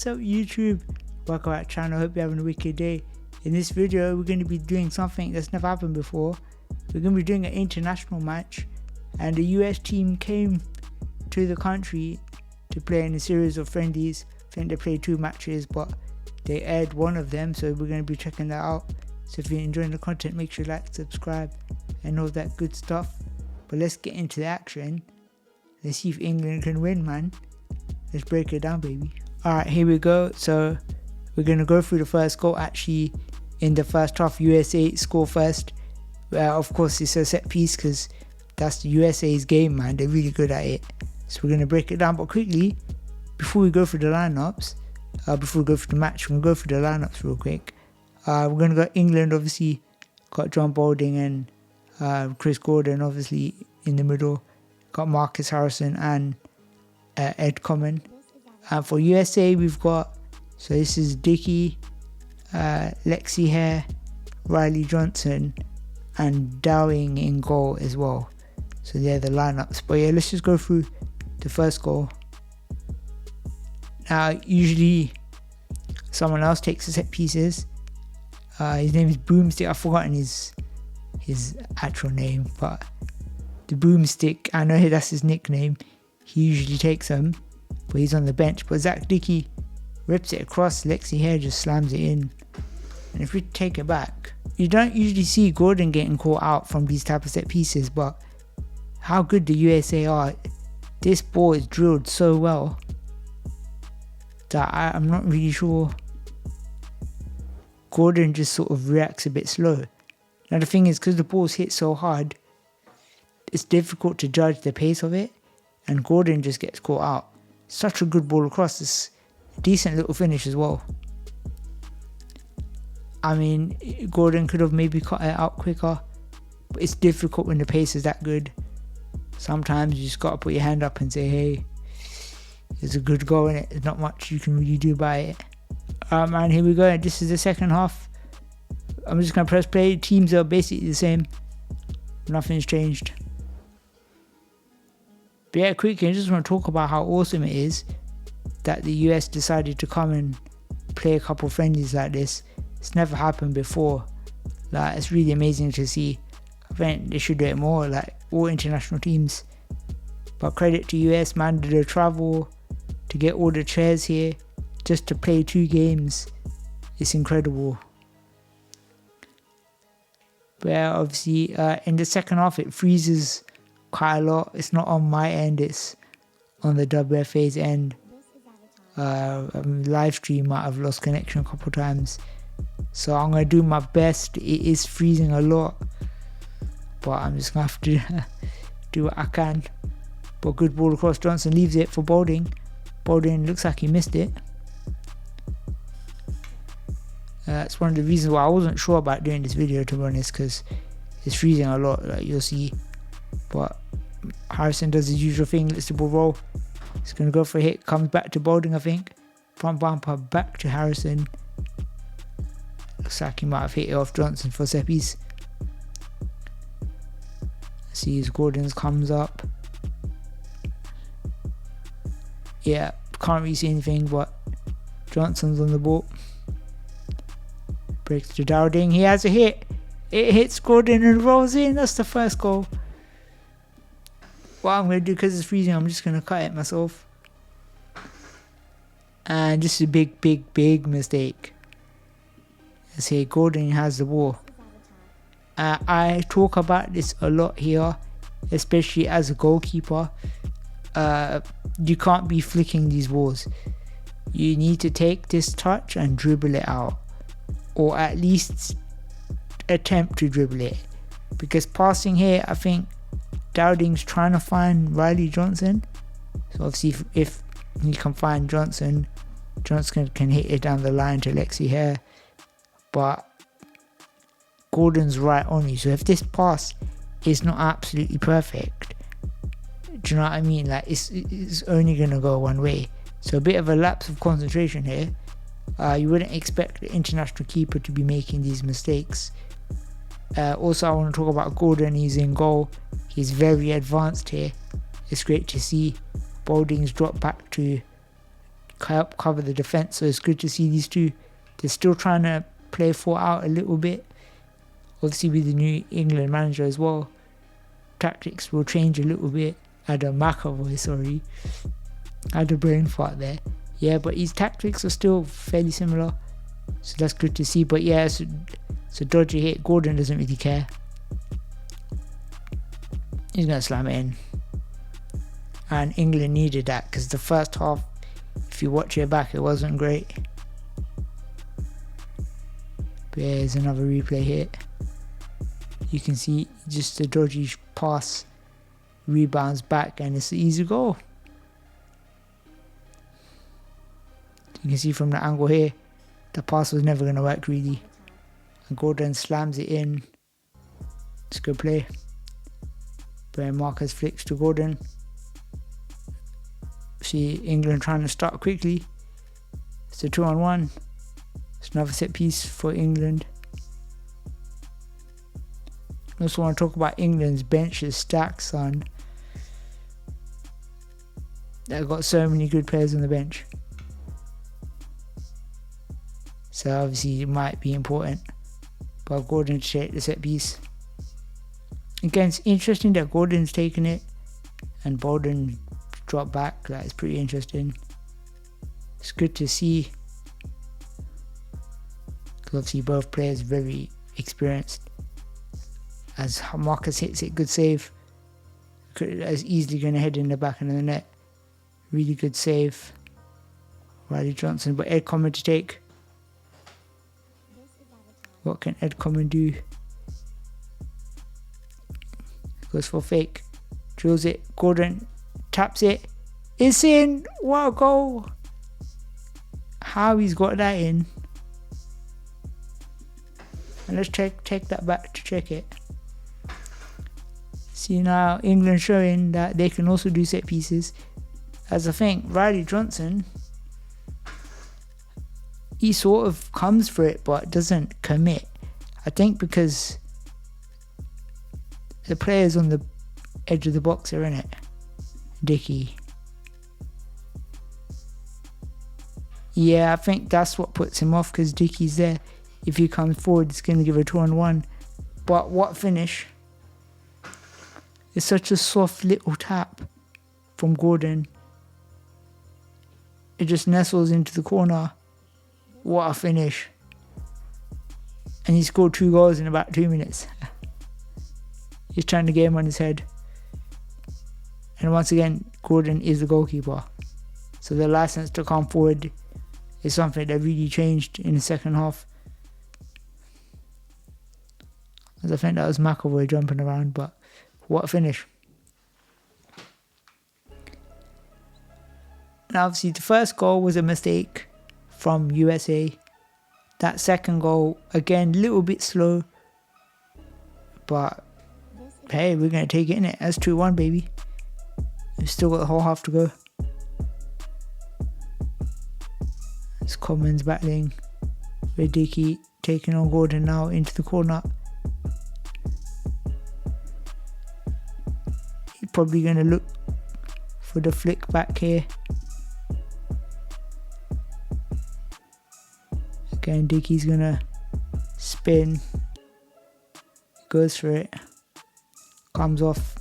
What's up YouTube? Welcome back to the channel. Hope you're having a wicked day. In this video we're going to be doing something that's never happened before. We're going to be doing an international match, and the US team came to the country to play in a series of friendlies. I think they played 2 matches, but they aired one of them, so we're going to be checking that out. So if you're enjoying the content, make sure you like, subscribe and all that good stuff. But let's get into the action. Let's see if England can win, man. Let's break it down, baby. Alright, here we go. So we're going to go through the first goal. Actually, in the first half, USA score first. Of course, it's a set piece because that's the USA's game, man. They're really good at it. So we're going to break it down. But quickly, before we go through the lineups, before we go through the match, we're going to go through the lineups real quick. We're going to go England, obviously. Got John Balding and Chris Gordon, obviously, in the middle. Got Marcus Harrison and Ed Common. And for USA, we've got, so this is Dickey, Lexi Hare, Riley Johnson, and Dowling in goal as well. So they're the lineups. But yeah, let's just go through the first goal. Now, usually someone else takes the set pieces. His name is Boomstick. I've forgotten his actual name, but the Boomstick, I know that's his nickname. He usually takes them, but he's on the bench. But Zach Dickey rips it across. Lexi Hare just slams it in. And if we take it back, you don't usually see Gordon getting caught out from these type of set pieces, but how good the USA are. This ball is drilled so well that I'm not really sure. Gordon just sort of reacts a bit slow. Now the thing is, because the ball's hit so hard, it's difficult to judge the pace of it, and Gordon just gets caught out. Such a good ball across. It's a decent little finish as well. I mean, Gordon could have maybe cut it out quicker, but it's difficult when the pace is that good. Sometimes you just got to put your hand up and say, hey, it's a good goal, innit? There's not much you can really do about it. And here we go. This is the second half. I'm just going to press play. Teams are basically the same. Nothing's changed. But yeah, quickly, I just want to talk about how awesome it is that the US decided to come and play a couple friendlies like this. It's never happened before. Like, it's really amazing to see. I think they should do it more, like all international teams. But credit to US, man, did the travel to get all the chairs here just to play 2 games. It's incredible. But yeah, obviously, in the second half, it freezes quite a lot. It's not on my end, it's on the WFA's end. Live stream might have lost connection a couple times, so I'm going to do my best. It is freezing a lot, but I'm just going to have to do what I can. But good ball across. Johnson leaves it for Balding. Balding looks like he missed it. That's one of the reasons why I wasn't sure about doing this video, to be honest, because it's freezing a lot, like you'll see. But Harrison does his usual thing, lets the ball roll. He's going to go for a hit, comes back to Balding, I think. Front bumper back to Harrison. Looks like he might have hit it off Johnson for Seppies. See his Gordon's comes up. Yeah, can't really see anything, but Johnson's on the ball. Breaks to Dowding. He has a hit. It hits Gordon and rolls in. That's the first goal. What I'm going to do, because it's freezing, I'm just going to cut it myself. And this is a big mistake. Let's see, Gordon has the ball. I talk about this a lot here, especially as a goalkeeper. You can't be flicking these balls. You need to take this touch and dribble it out, or at least attempt to dribble it. Because passing here, I think Dowding's trying to find Riley Johnson. So obviously if he can find Johnson, Johnson can hit it down the line to Lexi Hare. But Gordon's right on you. So if this pass is not absolutely perfect, do you know what I mean? Like, it's only going to go one way. So a bit of a lapse of concentration here. You wouldn't expect the international keeper to be making these mistakes. Also, I want to talk about Gordon. He's in goal. He's very advanced here. It's great to see. Balding's dropped back to help cover the defense. So it's good to see these two. They're still trying to play 4 out a little bit. Obviously with the new England manager as well, tactics will change a little bit. Adam McAvoy, sorry. I had a brain fart there. Yeah, but his tactics are still fairly similar. So that's good to see. But yeah, it's a dodgy hit. Gordon doesn't really care. He's going to slam it in. And England needed that because the first half, if you watch it back, it wasn't great. But yeah, there's another replay hit. You can see just a dodgy pass, rebounds back, and it's an easy goal. You can see from the angle here, the pass was never going to work really. And Gordon slams it in. It's a good play. But Marcus flicks to Gordon. See England trying to start quickly. It's a 2-on-1. It's another set piece for England. I also want to talk about England's bench's stacks on. They've got so many good players on the bench. So obviously it might be important. But Gordon to take the set piece. Again, it's interesting that Gordon's taken it and Bolden dropped back. That's pretty interesting. It's good to see. Because obviously both players very experienced. As Marcus hits it, good save. As easily going to head in the back of the net. Really good save. Riley Johnson, but Ed Common to take. What can Ed Common do? Goes for fake. Drills it. Gordon taps it. It's in. What a goal. How he's got that in. And let's take that back to check it. See now England showing that they can also do set pieces. As I think Riley Johnson, he sort of comes for it but doesn't commit. I think because the players on the edge of the box are in it. Dickey. Yeah, I think that's what puts him off because Dickey's there. If he comes forward, it's going to give a 2-on-1. But what finish? It's such a soft little tap from Gordon. It just nestles into the corner. What a finish. And he scored 2 goals in about 2 minutes. He's trying to get him on his head. And once again, Gordon is the goalkeeper. So the license to come forward is something that really changed in the second half. As I think that was McAvoy jumping around, but what a finish. And obviously the first goal was a mistake from USA. That second goal, again, a little bit slow. But hey, we're going to take it in it. That's 2-1, baby. We've still got the whole half to go. It's Commons battling with Dickey, taking on Gordon now into the corner. He's probably going to look for the flick back here. Again, Dickey's going to spin. Goes for it. Comes off.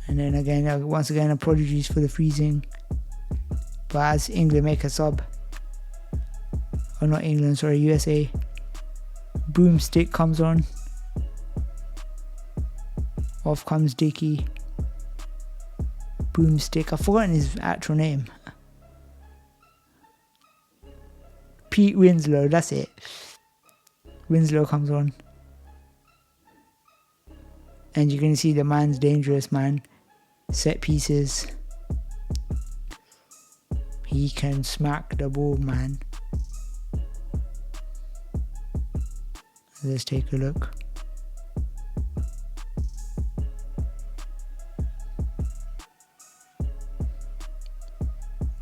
And then again, once again, apologies for the freezing. But as England make a sub. Oh, not England, sorry, USA. Broomstick comes on. Off comes Dickey. Broomstick. I've forgotten his actual name. Pete Winslow, that's it. Winslow comes on. And you can see the man's dangerous, man. Set pieces. He can smack the ball, man. Let's take a look.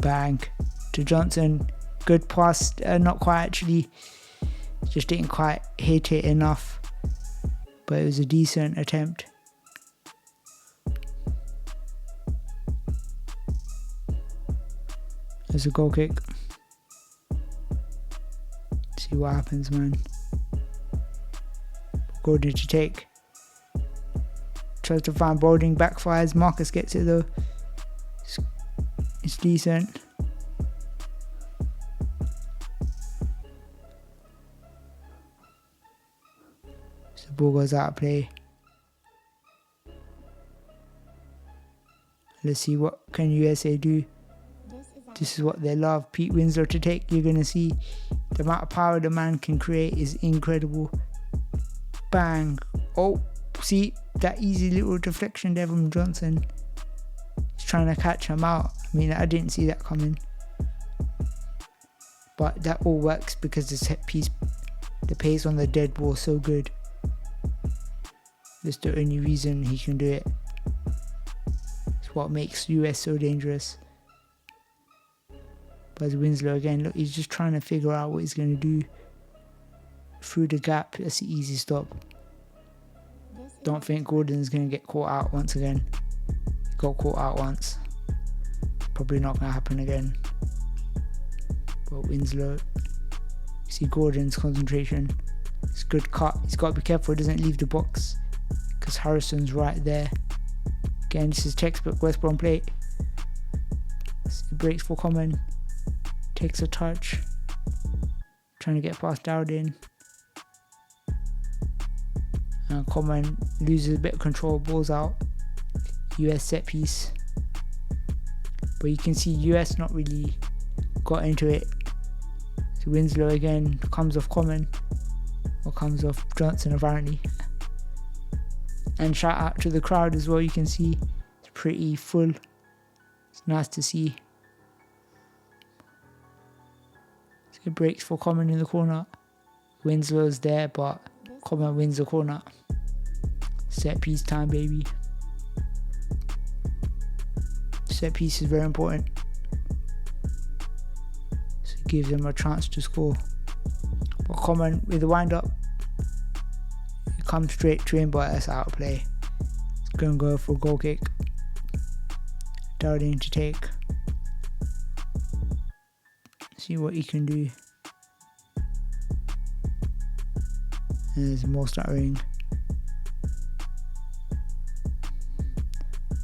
Bang. To Johnson. Good pass. Not quite actually. Just didn't quite hit it enough. But it was a decent attempt. There's a goal kick. See what happens, man. Gordon to take. Tries to find Boulding, backfires. Marcus gets it though. It's decent. So the ball goes out of play. Let's see what can USA do. This is what they love. Pete Winslow to take. You're going to see the amount of power the man can create is incredible. Bang. Oh, see that easy little deflection there from Johnson. He's trying to catch him out. I mean, I didn't see that coming. But that all works because the set piece, the pace on the dead ball is so good. That's the only reason he can do it. It's what makes US so dangerous. But Winslow again, look, he's just trying to figure out what he's going to do. Through the gap, that's an easy stop. Don't think Gordon's going to get caught out once again. He got caught out once. Probably not going to happen again. But Winslow, you see Gordon's concentration. It's a good cut. He's got to be careful he doesn't leave the box because Harrison's right there. Again, this is textbook West Brom play. He breaks for Common. Takes a touch. Trying to get past Dowding. And Common loses a bit of control. Balls out. US set piece. But you can see US not really got into it. So Winslow again comes off Common. Or comes off Johnson apparently. And shout out to the crowd as well. You can see it's pretty full. It's nice to see. So it breaks for Common in the corner. Winslow's there, but Common wins the corner. Set piece time, baby. Set piece is very important. So it gives them a chance to score. But Common with the wind up. It comes straight to him, but that's out of play. It's going to go for a goal kick. Dowding to take. See what he can do. And there's more stuttering.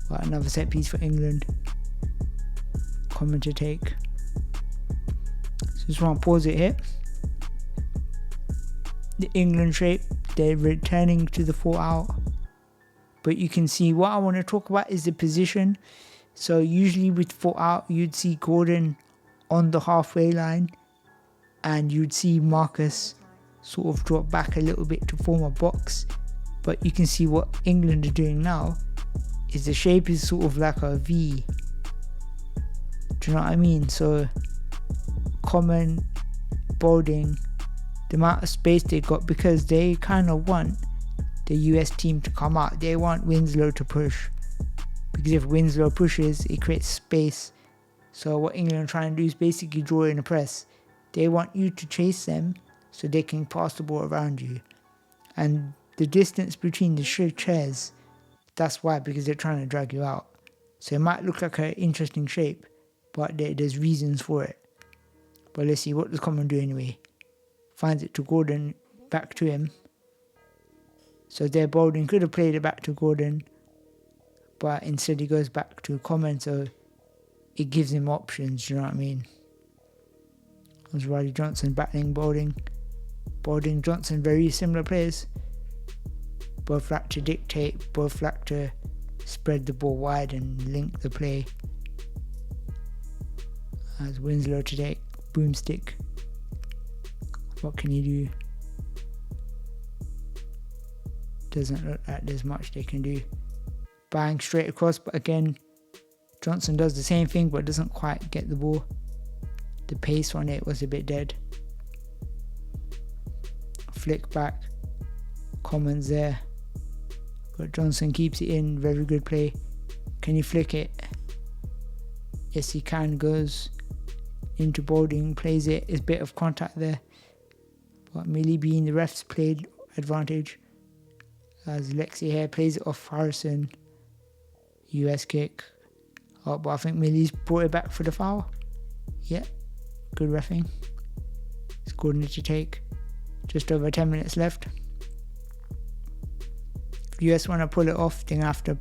But another set piece for England. Common to take. So just want to pause it here. The England shape, they're returning to the 4 out. But you can see what I want to talk about is the position. So usually with 4 out, you'd see Gordon on the halfway line and you'd see Marcus sort of drop back a little bit to form a box. But you can see what England are doing now is the shape is sort of like a V. Do you know what I mean? So Common, Boulding, the amount of space they got, because they kind of want the US team to come out. They want Winslow to push, because if Winslow pushes, it creates space. So what England are trying to do is basically draw in a press. They want you to chase them so they can pass the ball around you. And the distance between the chairs, that's why, because they're trying to drag you out. So it might look like an interesting shape, but there's reasons for it. But let's see, what does Common do anyway? Finds it to Gordon, back to him. So there Boulding could have played it back to Gordon, but instead he goes back to Common, so it gives him options, you know what I mean? It was Riley Johnson battling Boulding. Boulding, Johnson, very similar players. Both like to dictate, both like to spread the ball wide and link the play. As Winslow to take, boomstick. What can you do? Doesn't look like there's much they can do. Bang, straight across, but again, Johnson does the same thing but doesn't quite get the ball. The pace on it was a bit dead. Flick back. Common's there. But Johnson keeps it in. Very good play. Can you flick it? Yes, he can. Goes into Boulding. Plays it. There's a bit of contact there. But Millie being the refs played advantage. As Lexi here plays it off Harrison. US kick. Oh, but I think Millie's brought it back for the foul. Yeah, good reffing. Scored it to take. Just over 10 minutes left. If US want to pull it off, they're going to have to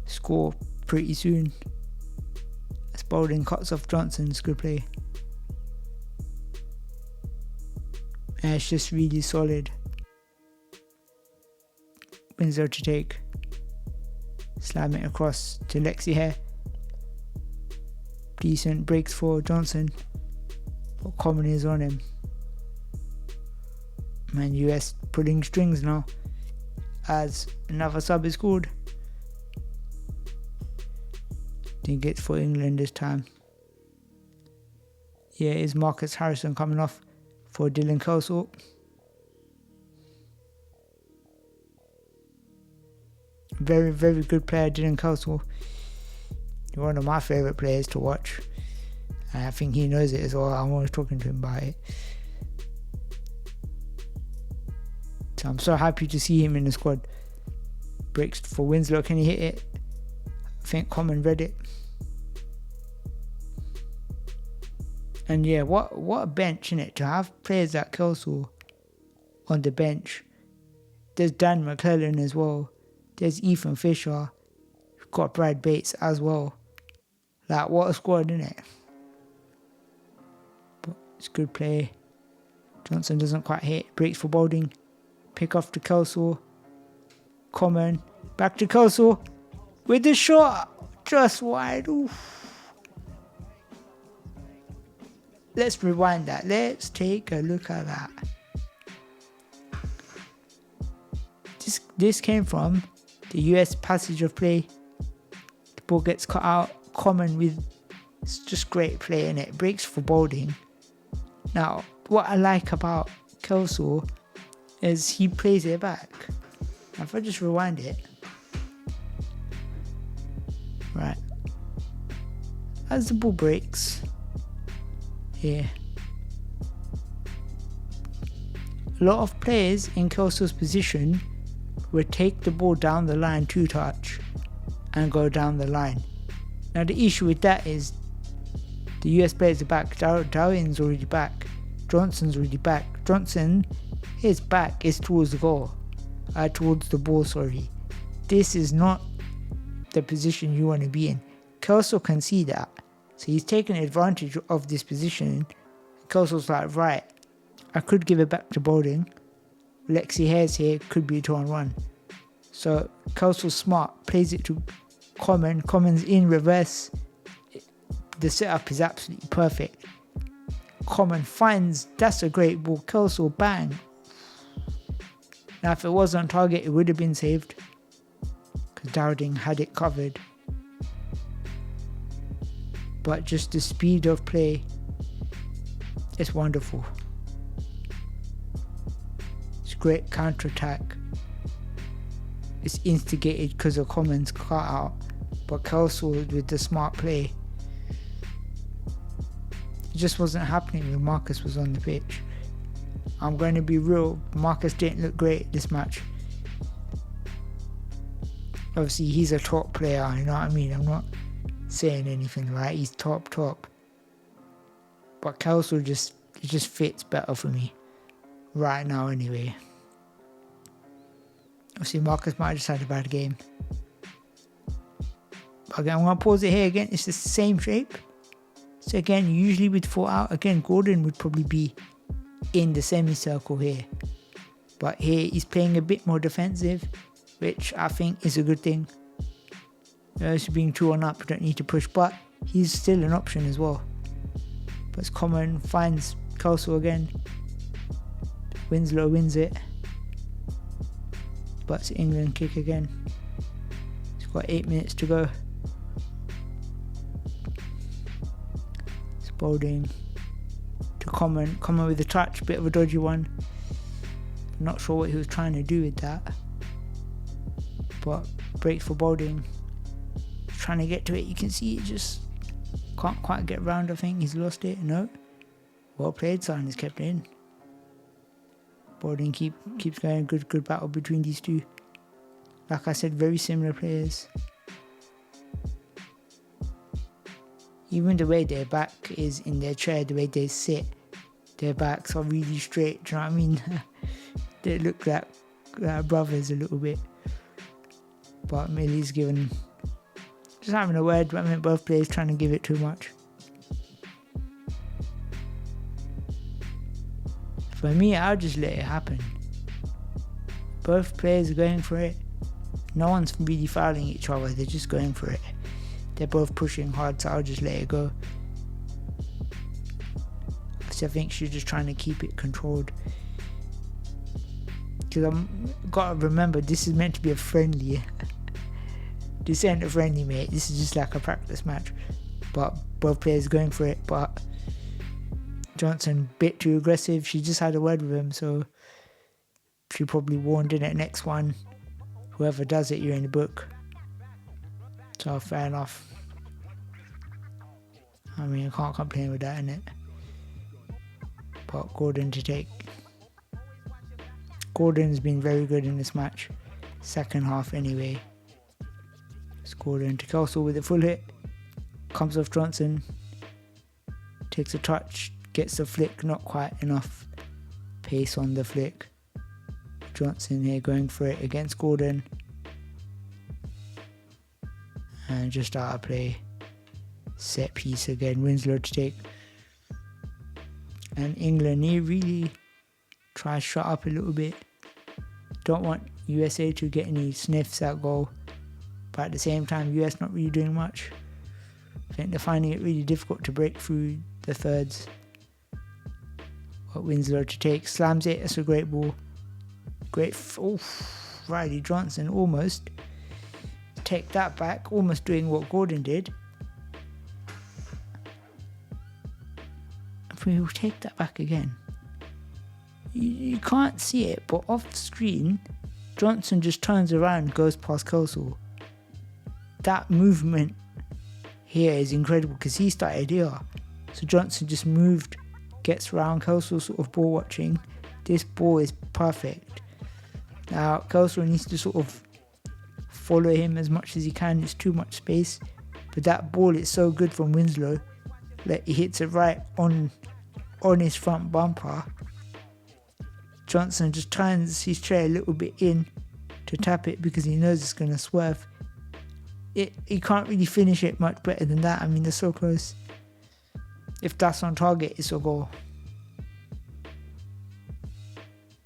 score pretty soon. As Bowden cuts off Johnson's good play. And it's just really solid. Winslow to take. Slam it across to Lexi here. Decent breaks for Johnson. But Common is on him. Man, US pulling strings now. As another sub is scored. Think it's for England this time. Yeah, it's Marcus Harrison coming off for Dylan Kelsall. Very, very good player, Dylan Kelsall. One of my favourite players to watch. And I think he knows it as well. I'm always talking to him about it. So I'm so happy to see him in the squad. Breaks for Winslow. Can he hit it? I think Common read it. And yeah, what a bench, innit? To have players like Kelsall on the bench. There's Dan McClellan as well. There's Ethan Fisher. We've got Brad Bates as well. Like, what a squad, innit? But it's good play. Johnson doesn't quite hit. Breaks for Bowden. Pick off to Kelsall. Common. Back to Kelsall. With the shot. Just wide. Oof. Let's rewind that. Let's take a look at that. This came from the US passage of play. The ball gets cut out. Common with... It's just great play, and it breaks for Bowden. Now, what I like about Kelsall is he plays it back. Now, if I just rewind it. Right. As the ball breaks... Here. A lot of players in Kelsall's position would take the ball down the line 2-touch and go down the line. Now the issue with that is the US players are back. Darwin's already back. Johnson's already back. Johnson, his back is towards the goal. Towards the ball, sorry. This is not the position you want to be in. Kelsall can see that. So he's taking advantage of this position. Kelsall's like, right, I could give it back to Bowden. Lexi Hare's here, could be a 2-on-1. So Kelsall's smart, plays it to Common. Common's in reverse. The setup is absolutely perfect. Common finds, that's a great ball. Kelsall, bang. Now if it was on target, it would have been saved. Because Dowding had it covered. But just the speed of play, it's wonderful. It's great counter-attack. It's instigated because of Common's cut out. But Kelsall with the smart play. It just wasn't happening when Marcus was on the pitch. I'm going to be real, Marcus didn't look great this match. Obviously he's a top player, you know what I mean? I'm not saying anything, right? He's top. But Kelsall just fits better for me right now anyway. Obviously Marcus might have just had a bad game. But again, I'm going to pause it here again. It's the same shape. So again, usually with 4 out, again Gordon would probably be in the semicircle here. But here he's playing a bit more defensive, which I think is a good thing. Being 2-on-up, you don't need to push, but he's still an option as well. But it's Common, finds Kelsall again. Winslow wins it. But it's England kick again. It's got 8 minutes to go. It's Bowden to Common. Common with a touch, bit of a dodgy one. Not sure what he was trying to do with that. But breaks for Bowden. Trying to get to it, you can see it just can't quite get round. I think he's lost it. No, well played. Son is kept in. Bowden keeps going. Good battle between these two. Like I said, very similar players. Even the way their back is in their chair, the way they sit, their backs are really straight. Do you know what I mean? They look like brothers a little bit. But Millie's just having a word. I mean, both players trying to give it too much. For me, I'll just let it happen. Both players are going for it. No one's really fouling each other, they're just going for it. They're both pushing hard, so I'll just let it go. So I think she's just trying to keep it controlled. Because I've got to remember, this is meant to be a friendly. This ain't a friendly, mate. This is just like a practice match. But both players going for it. But Johnson a bit too aggressive. She just had a word with him, so she probably warned in it. Next one, whoever does it, you're in the book. So fair enough. I mean, I can't complain with that, innit? But Gordon to take. Gordon's been very good in this match. Second half anyway. It's Gordon to Kelso with a full hit. Comes off Johnson. Takes a touch. Gets the flick. Not quite enough pace on the flick. Johnson here going for it against Gordon. And just out of play. Set piece again. Winslow to take. And England here really try to shut up a little bit. Don't want USA to get any sniffs at goal. But at the same time, US not really doing much. I think they're finding it really difficult to break through the thirds. But Winslow to take. Slams it. That's a great ball. Great. Riley Johnson almost. Take that back. Almost doing what Gordon did. If we will take that back again. You can't see it, but off screen, Johnson just turns around, goes past Kelso. That movement here is incredible because he started here. So Johnson just moved, gets around Kelso, sort of ball watching. This ball is perfect. Now Kelso needs to sort of follow him as much as he can. It's too much space. But that ball is so good from Winslow. Like he hits it right on his front bumper. Johnson just turns his chair a little bit in to tap it because he knows it's going to swerve. He can't really finish it much better than that. I mean, they're so close. If that's on target, it's a goal.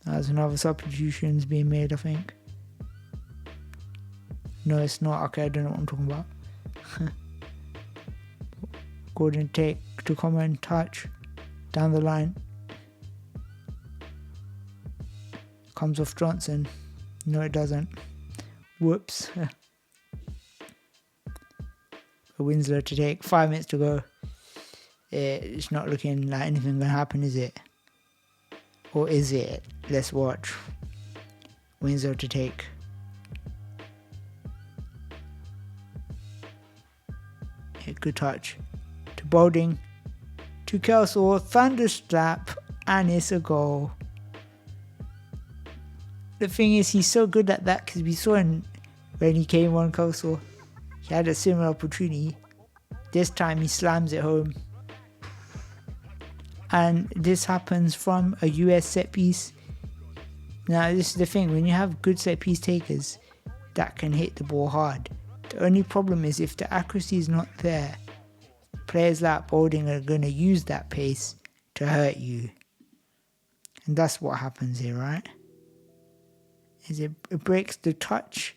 There's another substitutions being made, I think. No, it's not. Okay, I don't know what I'm talking about. Gordon take to come and touch down the line. Comes off Johnson. No, it doesn't. Whoops. Winslow to take. 5 minutes to go. It's not looking like anything gonna happen, is it? Or is it? Let's watch. Winslow to take. Good touch. To Boulding. To Kelso. Thunderstrap. And it's a goal. The thing is, he's so good at that because we saw him when he came on Kelso. He had a similar opportunity. This time he slams it home. And this happens from a US set piece. Now this is the thing, when you have good set piece takers that can hit the ball hard. The only problem is if the accuracy is not there, players like Boulding are going to use that pace to hurt you. And that's what happens here, right? Is it breaks the touch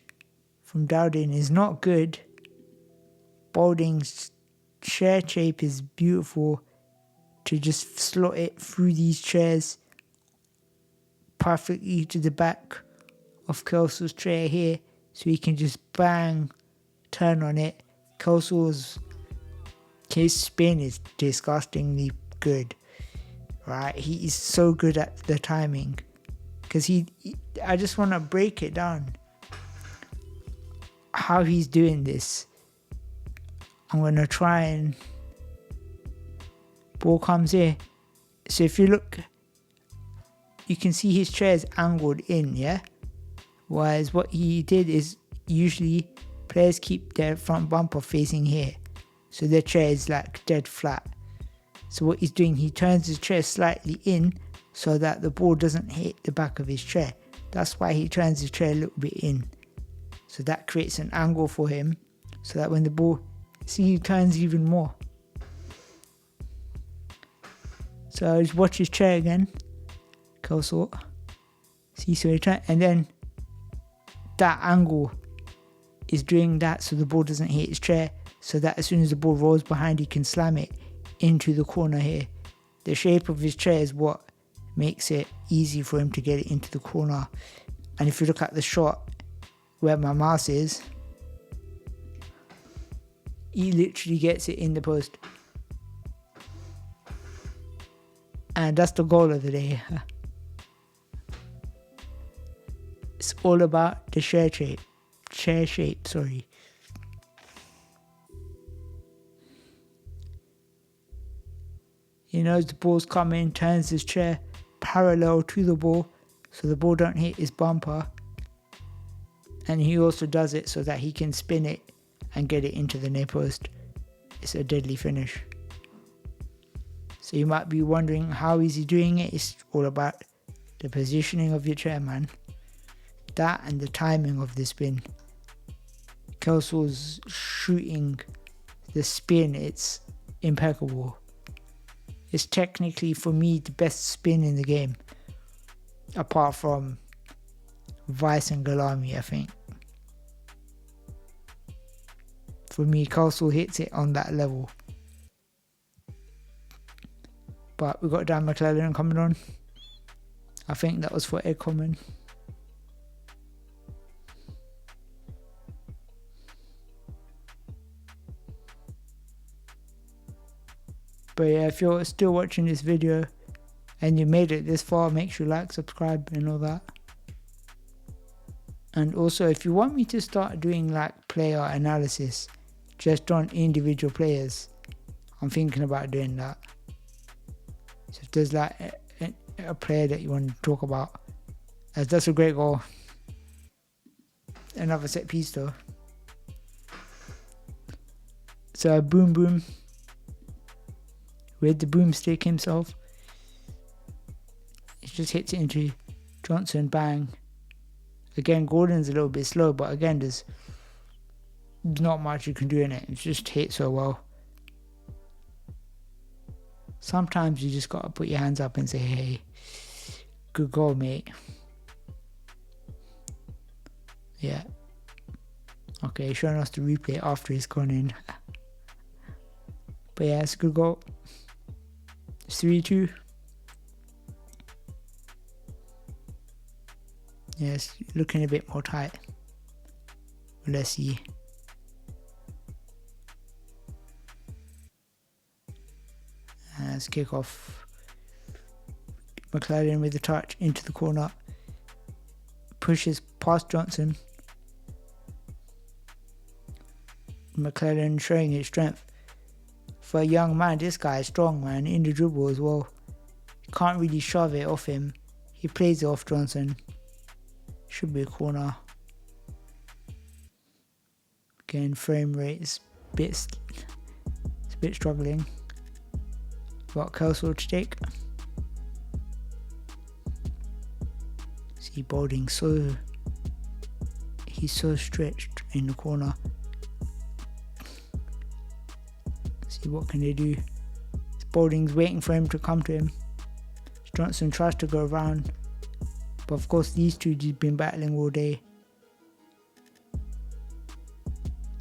from Dowding is not good. Boulding's chair shape is beautiful to just slot it through these chairs perfectly to the back of Kelso's chair here, so he can just bang, turn on it. His spin is disgustingly good, right? He is so good at the timing. Because I just want to break it down. How he's doing this. I'm going to try and... Ball comes here. So if you look, you can see his chair is angled in, yeah? Whereas what he did is usually players keep their front bumper facing here. so their chair is like dead flat. So what he's doing, he turns his chair slightly in so that the ball doesn't hit the back of his chair. That's why he turns his chair a little bit in. So that creates an angle for him so that when the ball, see, he turns even more. So I just watch his chair again. Kelso. See, so he turns, and then that angle is doing that so the ball doesn't hit his chair, so that as soon as the ball rolls behind, he can slam it into the corner here. The shape of his chair is what makes it easy for him to get it into the corner. And if you look at the shot where my mouse is, he literally gets it in the post. And that's the goal of the day. It's all about the chair shape, sorry. He knows the ball's coming, turns his chair parallel to the ball so the ball don't hit his bumper. And he also does it so that he can spin it and get it into the near post. It's a deadly finish. So you might be wondering, how is he doing it? It's all about the positioning of your chair, man. That and the timing of the spin. Kelso's shooting the spin, it's impeccable. It's technically, for me, the best spin in the game, apart from Vice and Galami, I think. For me, Kelso hits it on that level. But we got Dan McClellan coming on. I think that was for Ed Coleman. But yeah, if you're still watching this video and you made it this far, make sure you like, subscribe and all that. And also, if you want me to start doing like player analysis just on individual players, I'm thinking about doing that. So if there's like a player that you want to talk about, as that's a great goal. Another set piece though. So boom boom with the boomstick himself. He just hits it into Johnson, bang. Again, Gordon's a little bit slow, but again, there's not much you can do in it. It's just hit so well. Sometimes you just gotta put your hands up and say, hey, good goal, mate. Yeah. Okay, showing us the replay after he's gone in. But yeah, it's a good goal. It's 3-2. Yeah, it's looking a bit more tight. But let's see. Let's kick off. McClellan with the touch into the corner. Pushes past Johnson. McClellan showing his strength. For a young man, this guy is strong, man, in the dribble as well. Can't really shove it off him. He plays it off Johnson. Should be a corner. Again, frame rate is a bit struggling. Got Kelso to take. See Balding he's so stretched in the corner. See what can they do. Balding's waiting for him to come to him. Johnson tries to go around, but of course these two just been battling all day.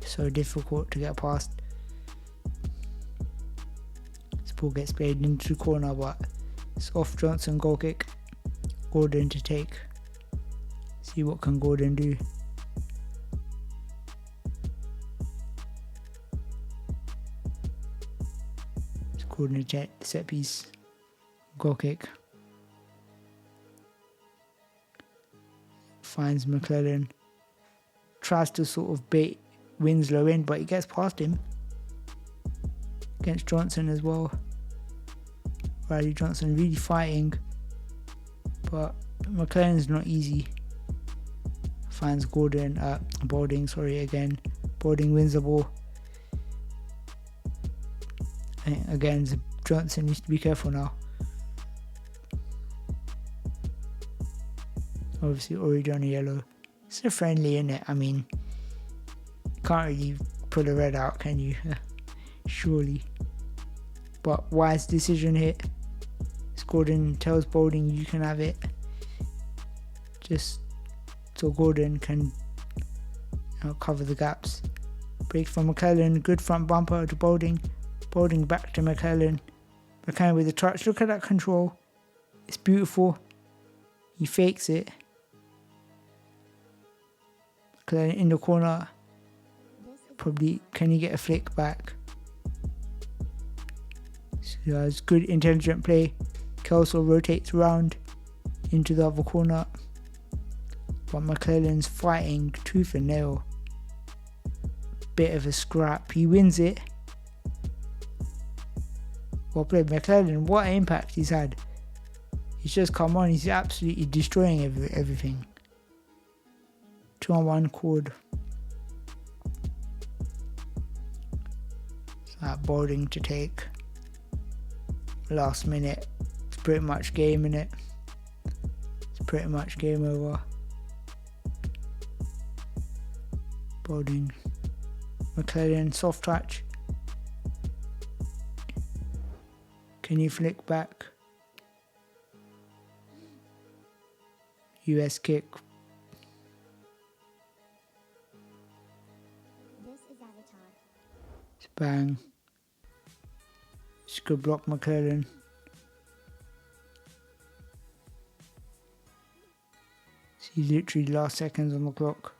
So difficult to get past. This ball gets played into the corner, but it's off Johnson, goal kick. Gordon to take. See what can Gordon do. Gordon to set piece, goal kick. Finds McClellan. Tries to sort of bait Winslow in, but he gets past him. Against Johnson as well. Riley Johnson really fighting, but McClellan's not easy. Finds Balding, again. Balding wins the ball. I think again Johnson needs to be careful now. Obviously already on a yellow. It's a friendly, innit? I mean, can't really pull a red out, can you? Surely. But wise decision here. Gordon tells Bowling you can have it. Just so Gordon can cover the gaps. Break from McClellan, good front bumper to Bowling. Bowling back to McClellan. McClellan with the touch. Look at that control. It's beautiful. He fakes it. McClellan in the corner. Probably, can he get a flick back? So that's good intelligent play. Kelso rotates around into the other corner. But McClellan's fighting tooth and nail. Bit of a scrap. He wins it. Well played, McClellan. What an impact he's had. He's just come on. He's absolutely destroying everything. 2-on-1 chord. So that Bowling to take. Last minute. It's pretty much game, innit? It's pretty much game over. Bowling. McClellan, soft touch. Can you flick back? US kick. Bang. Just go block McClellan. See literally last seconds on the clock.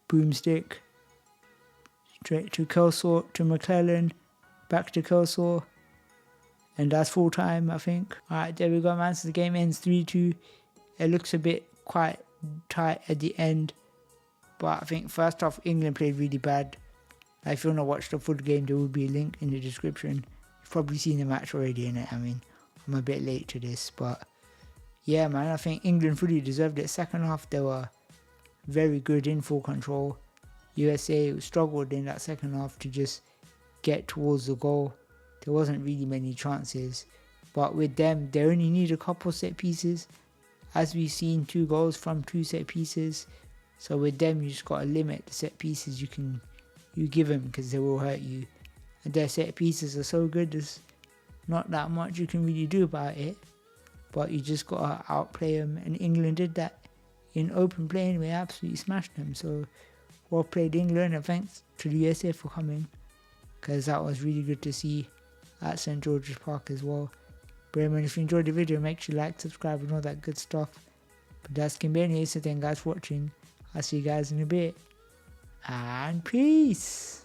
Boomstick. Straight to Kelso, to McClellan. Back to Kelso. And that's full time, I think. Alright, there we go, man. So the game ends 3-2. It looks a bit quite tight at the end. But I think first off, England played really bad. If you want to watch the full game, there will be a link in the description. You've probably seen the match already, innit? I mean, I'm a bit late to this, but yeah, man, I think England fully deserved it. Second half, they were very good in full control. USA struggled in that second half to just get towards the goal. There wasn't really many chances. But with them, they only need a couple set pieces. As we've seen, 2 goals from 2 set pieces. So with them, you just got to limit the set pieces you give them, because they will hurt you. And their set pieces are so good, there's not that much you can really do about it. But you just got to outplay them. And England did that in open play and we absolutely smashed them. So well played England, and thanks to the USA for coming, because that was really good to see at St. George's Park as well. But anyway, if you enjoyed the video, make sure you like, subscribe and all that good stuff. But that's going to be anyway, so thank you guys for watching. I'll see you guys in a bit. And peace.